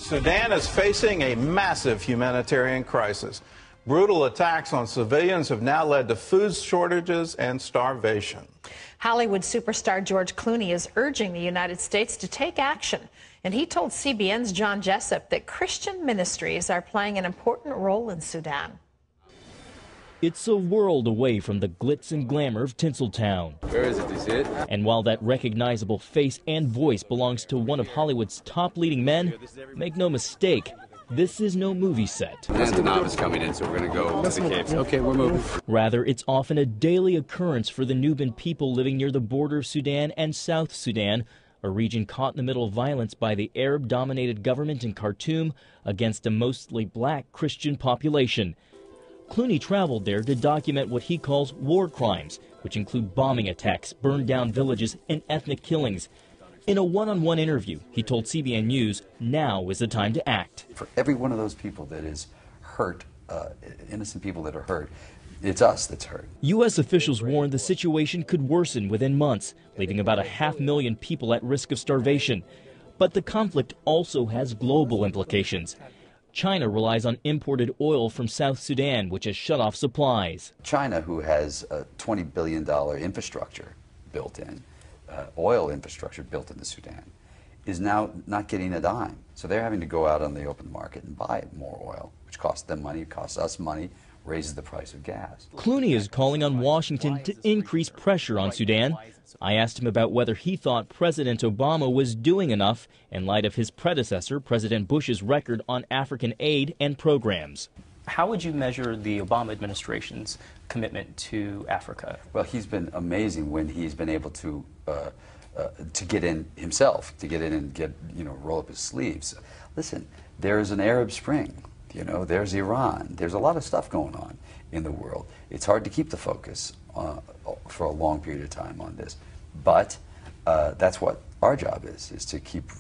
Sudan is facing a massive humanitarian crisis. Brutal attacks on civilians have now led to food shortages and starvation. Hollywood superstar George Clooney is urging the United States to take action. And he told CBN's John Jessup that Christian ministries are playing an important role in Sudan. It's a world away from the glitz and glamour of Tinseltown. Where is it? Do you see it? And while that recognizable face and voice belongs to one of Hollywood's top leading men, make no mistake, this is no movie set. Antonov is coming in, so we're going to go to the caves. Okay, we're moving. Rather, it's often a daily occurrence for the Nubian people living near the border of Sudan and South Sudan, a region caught in the middle of violence by the Arab-dominated government in Khartoum against a mostly black Christian population. Clooney traveled there to document what he calls war crimes, which include bombing attacks, burned down villages, and ethnic killings. In a one-on-one interview, he told CBN News now is the time to act. For every one of those people that is hurt, innocent people that are hurt, it's us that's hurt. U.S. officials warned the situation could worsen within months, leaving about 500,000 people at risk of starvation. But the conflict also has global implications. China relies on imported oil from South Sudan, which has shut off supplies. China, who has a $20 billion infrastructure built in, oil infrastructure built into Sudan, is now not getting a dime. So they're having to go out on the open market and buy more oil, which costs them money, costs us money, raises the price of gas. Clooney is calling on Washington to increase pressure on Sudan. I asked him about whether he thought President Obama was doing enough in light of his predecessor, President Bush's record on African aid and programs. How would you measure the Obama administration's commitment to Africa? Well, he's been amazing when he's been able to get in himself, to get in and get, roll up his sleeves. Listen, there's an Arab Spring. There's Iran. There's a lot of stuff going on in the world. It's hard to keep the focus for a long period of time on this. But that's what our job is to keep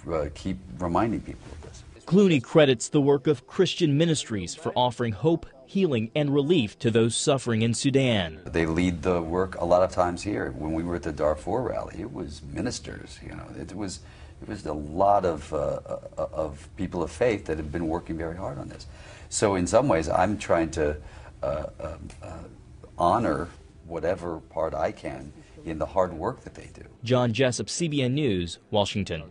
reminding people of this. Clooney credits the work of Christian ministries for offering hope, healing, and relief to those suffering in Sudan. They lead the work a lot of times here. When we were at the Darfur rally, it was ministers, It was a lot of people of faith that have been working very hard on this. So in some ways, I'm trying to honor whatever part I can in the hard work that they do. John Jessup, CBN News, Washington.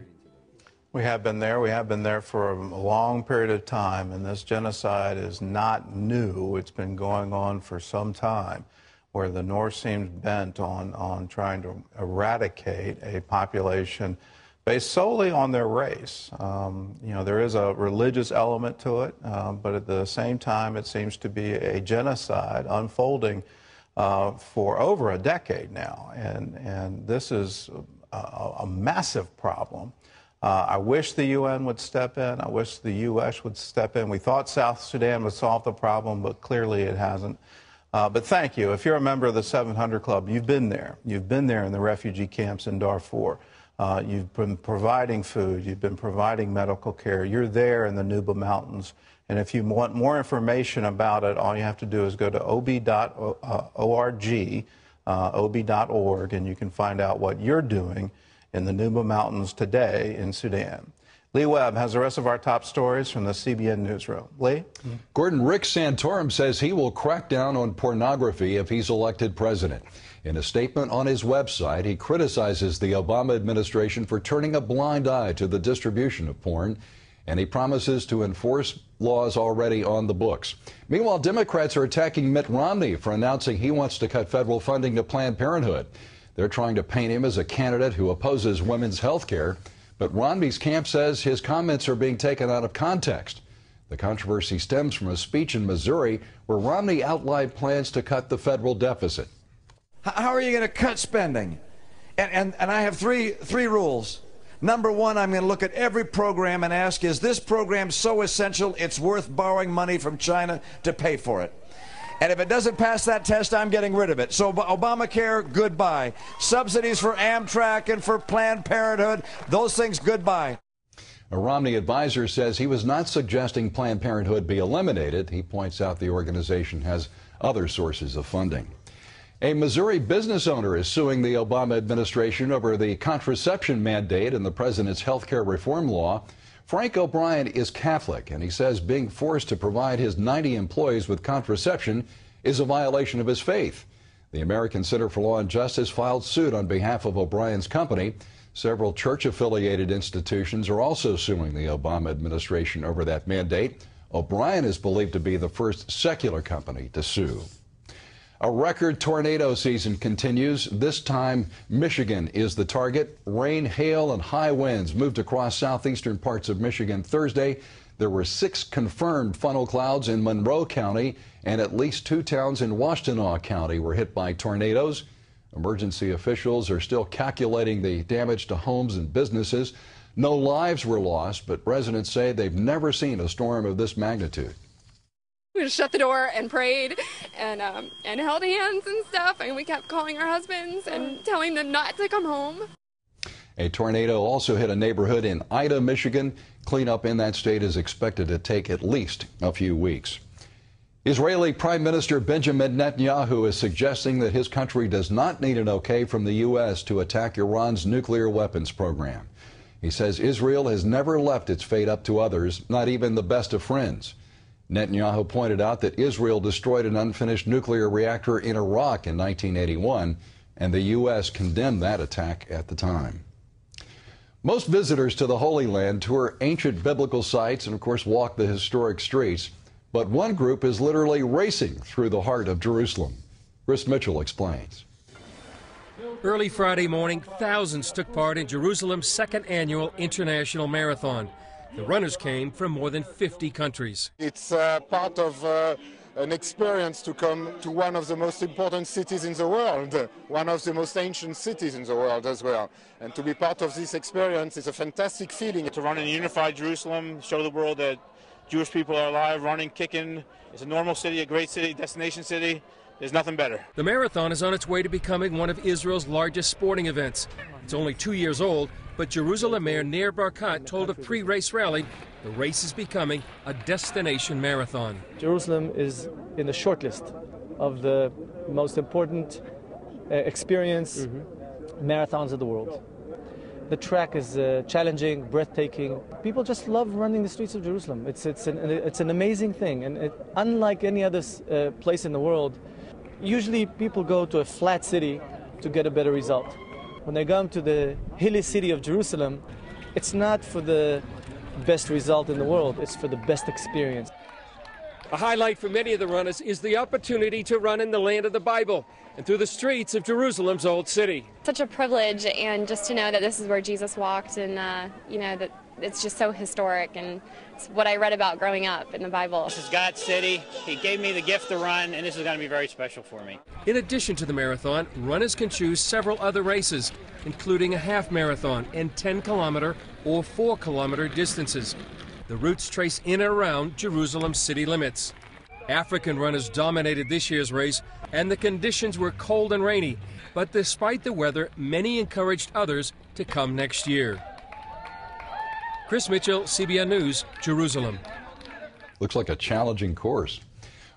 We have been there for a long period of time, and this genocide is not new. It's been going on for some time, where the North seems bent on trying to eradicate a population based solely on their race. There is a religious element to it, but at the same time, it seems to be a genocide unfolding for over a decade now, and this is a massive problem. I wish the UN would step in. I wish the U.S. would step in. We thought South Sudan would solve the problem, but clearly it hasn't. But thank you. If you're a member of the 700 Club, you've been there. You've been there in the refugee camps in Darfur. You've been providing food. You've been providing medical care. You're there in the Nuba Mountains. And if you want more information about it, all you have to do is go to ob.org, and you can find out what you're doing in the Nuba Mountains today in Sudan. Lee Webb has the rest of our top stories from the CBN Newsroom. Lee? Gordon, Rick Santorum says he will crack down on pornography if he's elected president. In a statement on his website, he criticizes the Obama administration for turning a blind eye to the distribution of porn, and he promises to enforce laws already on the books. Meanwhile, Democrats are attacking Mitt Romney for announcing he wants to cut federal funding to Planned Parenthood. They're trying to paint him as a candidate who opposes women's health care, but Romney's camp says his comments are being taken out of context. The controversy stems from a speech in Missouri where Romney outlined plans to cut the federal deficit. How are you going to cut spending? And I have three rules. Number one, I'm going to look at every program and ask, is this program so essential it's worth borrowing money from China to pay for it? And if it doesn't pass that test, I'm getting rid of it. So Obamacare, goodbye. Subsidies for Amtrak and for Planned Parenthood, those things, goodbye. A Romney advisor says he was not suggesting Planned Parenthood be eliminated. He points out the organization has other sources of funding. A Missouri business owner is suing the Obama administration over the contraception mandate in the president's health care reform law. Frank O'Brien is Catholic, and he says being forced to provide his 90 employees with contraception is a violation of his faith. The American Center for Law and Justice filed suit on behalf of O'Brien's company. Several church-affiliated institutions are also suing the Obama administration over that mandate. O'Brien is believed to be the first secular company to sue. A record tornado season continues. This time, Michigan is the target. Rain, hail, and high winds moved across southeastern parts of Michigan Thursday. There were 6 confirmed funnel clouds in Monroe County, and at least 2 towns in Washtenaw County were hit by tornadoes. Emergency officials are still calculating the damage to homes and businesses. No lives were lost, but residents say they've never seen a storm of this magnitude. We just shut the door and prayed and held hands and stuff, and we kept calling our husbands and telling them not to come home. A tornado also hit a neighborhood in Ida, Michigan. Cleanup in that state is expected to take at least a few weeks. Israeli Prime Minister Benjamin Netanyahu is suggesting that his country does not need an okay from the U.S. to attack Iran's nuclear weapons program. He says Israel has never left its fate up to others, not even the best of friends. Netanyahu pointed out that Israel destroyed an unfinished nuclear reactor in Iraq in 1981, and the U.S. condemned that attack at the time. Most visitors to the Holy Land tour ancient biblical sites and, of course, walk the historic streets. But one group is literally racing through the heart of Jerusalem. Chris Mitchell explains. Early Friday morning, thousands took part in Jerusalem's second annual International Marathon. The runners came from more than 50 countries. It's part of an experience to come to one of the most important cities in the world, one of the most ancient cities in the world as well. And to be part of this experience is a fantastic feeling. To run in a unified Jerusalem, show the world that Jewish people are alive, running, kicking. It's a normal city, a great city, destination city. There's nothing better. The marathon is on its way to becoming one of Israel's largest sporting events. It's only 2 years old, but Jerusalem Mayor Nir Barkat told a pre-race rally the race is becoming a destination marathon. Jerusalem is in the short list of the most important experience marathons of the world. The track is challenging, breathtaking. People just love running the streets of Jerusalem. It's an amazing thing, and unlike any other place in the world, usually people go to a flat city to get a better result. When they come to the hilly city of Jerusalem, it's not for the best result in the world, it's for the best experience. A highlight for many of the runners is the opportunity to run in the land of the Bible and through the streets of Jerusalem's old city. Such a privilege, and just to know that this is where Jesus walked, and that it's just so historic, and it's what I read about growing up in the Bible. This is God's city. He gave me the gift to run, and this is going to be very special for me. In addition to the marathon, runners can choose several other races, including a half marathon and 10-kilometer or 4-kilometer distances. The routes trace in and around Jerusalem's city limits. African runners dominated this year's race, and the conditions were cold and rainy. But despite the weather, many encouraged others to come next year. Chris Mitchell, CBN News, Jerusalem. Looks like a challenging course.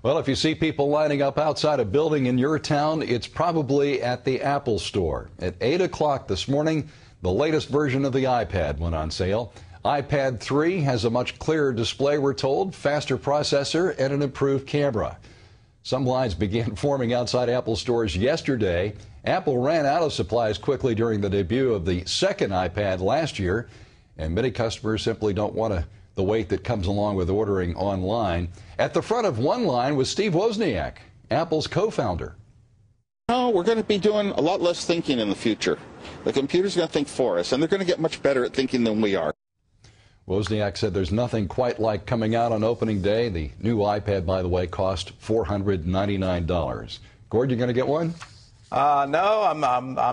Well, if you see people lining up outside a building in your town, it's probably at the Apple Store. At 8 o'clock this morning, the latest version of the iPad went on sale. iPad 3 has a much clearer display, we're told, faster processor, and an improved camera. Some lines began forming outside Apple stores yesterday. Apple ran out of supplies quickly during the debut of the second iPad last year, and many customers simply don't want the wait that comes along with ordering online. At the front of one line was Steve Wozniak, Apple's co-founder. No, we're going to be doing a lot less thinking in the future. The computer's going to think for us, and they're going to get much better at thinking than we are. Wozniak said there's nothing quite like coming out on opening day. The new iPad, by the way, cost $499. Gord, you going to get one? No, I'm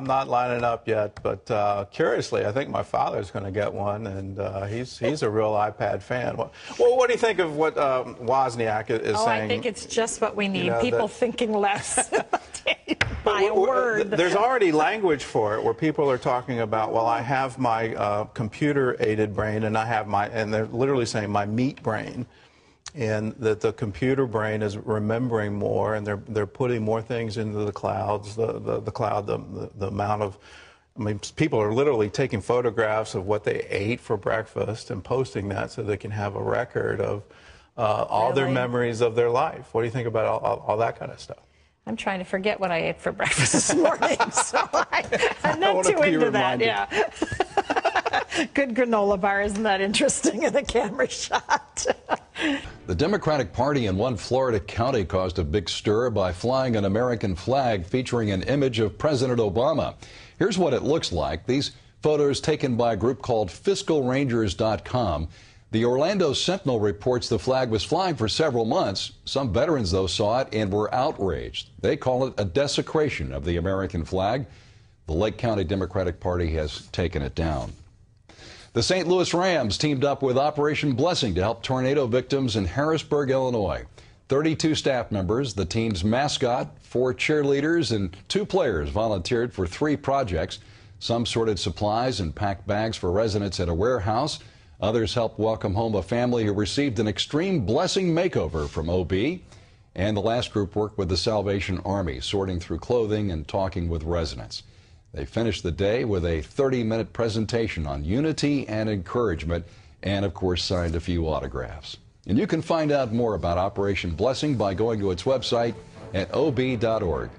not lining up yet, but curiously, I think my father's going to get one, and he's a real iPad fan. Well, what do you think of what Wozniak is saying? Oh, I think it's just what we need, people thinking less. By a word. There's already language for it where people are talking about, well, I have my computer-aided brain, and and they're literally saying my meat brain. And that the computer brain is remembering more, and they're putting more things into the clouds, the cloud, the amount of I mean, people are literally taking photographs of what they ate for breakfast and posting that so they can have a record of all their memories of their life. What do you think about all that kind of stuff? I'm trying to forget what I ate for breakfast this morning, so I'm not too into that. Yeah. Good granola bar. Isn't that interesting in a camera shot? The Democratic Party in one Florida county caused a big stir by flying an American flag featuring an image of President Obama. Here's what it looks like. These photos taken by a group called FiscalRangers.com. The Orlando Sentinel reports the flag was flying for several months. Some veterans, though, saw it and were outraged. They call it a desecration of the American flag. The Lake County Democratic Party has taken it down. The St. Louis Rams teamed up with Operation Blessing to help tornado victims in Harrisburg, Illinois. 32 staff members, the team's mascot, 4 cheerleaders, and 2 players volunteered for 3 projects. Some sorted supplies and packed bags for residents at a warehouse. Others helped welcome home a family who received an extreme blessing makeover from OB. And the last group worked with the Salvation Army, sorting through clothing and talking with residents. They finished the day with a 30-minute presentation on unity and encouragement, and of course signed a few autographs. And you can find out more about Operation Blessing by going to its website at ob.org.